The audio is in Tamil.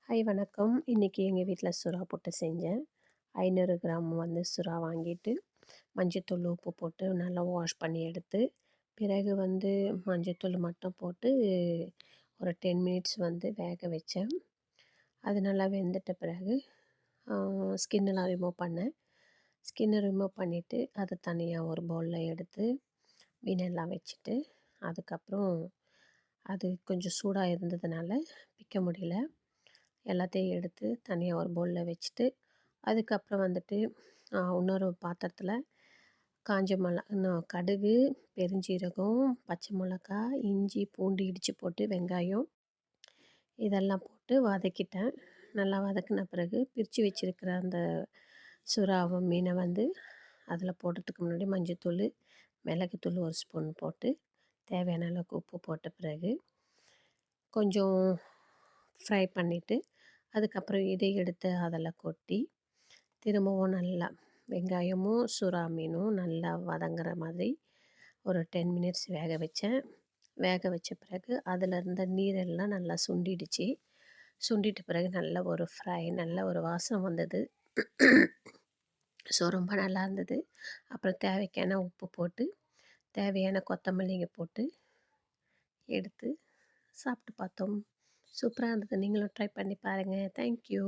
ஹாய் வணக்கம். இன்றைக்கி எங்கள் வீட்டில் சுறா புட்டு செஞ்சேன். 500 கிராம் சுறா வாங்கிட்டு மஞ்சத்தூள் உப்பு போட்டு நல்லா வாஷ் பண்ணி எடுத்து, பிறகு மஞ்சத்தூள் மட்டும் போட்டு ஒரு 10 மினிட்ஸ் வேக வச்சேன். அது நல்லா வெந்துட்ட பிறகு ஸ்கின்னெல்லாம் ரிமூவ் பண்ணேன். ஸ்கின்னை ரிமூவ் பண்ணிவிட்டு அதை தனியாக ஒரு பவுலில் எடுத்து மீனெல்லாம் வச்சுட்டு, அதுக்கப்புறம் அது கொஞ்சம் சூடாக இருந்ததுனால பிக்க முடியல. எல்லாத்தையும் எடுத்து தனியாக ஒரு பவுலில் வச்சுட்டு, அதுக்கப்புறம் இன்னொரு பாத்திரத்தில் காஞ்ச கடுகு, பெருஞ்சீரகம், பச்சை மிளகா, இஞ்சி, பூண்டு இடித்து போட்டு, வெங்காயம் இதெல்லாம் போட்டு வதக்கிட்டேன். நல்லா வதக்கின பிறகு பிரித்து வச்சுருக்கிற அந்த சுறாவை மீனை அதில் போடுறதுக்கு முன்னாடி மஞ்சத்தூள், மிளகுத்தூள் 1 ஸ்பூன் போட்டு, தேவையான அளவுக்கு உப்பு போட்ட பிறகு கொஞ்சம் ஃப்ரை பண்ணிவிட்டு, அதுக்கப்புறம் இதை எடுத்து அதில் கொட்டி, திரும்பவும் நல்லா வெங்காயமும் சுறா மீனும் நல்லா வதங்குற மாதிரி ஒரு 10 மினிட்ஸ் வேக வச்சேன். வேக வச்ச பிறகு அதில் இருந்த நீரெல்லாம் நல்லா சுண்டிடுச்சு. சுண்டிட்ட பிறகு நல்ல ஒரு ஃப்ரை, நல்ல ஒரு வாசம் வந்தது. ஸோ ரொம்ப நல்லா இருந்தது. அப்புறம் தேவைக்கான உப்பு போட்டு, தேவையான கொத்தமல்லிங்க போட்டு எடுத்து சாப்பிட்டு பார்த்தோம். சூப்பராக இருந்தது. நீங்களும் ட்ரை பண்ணி பாருங்கள். தேங்க்யூ.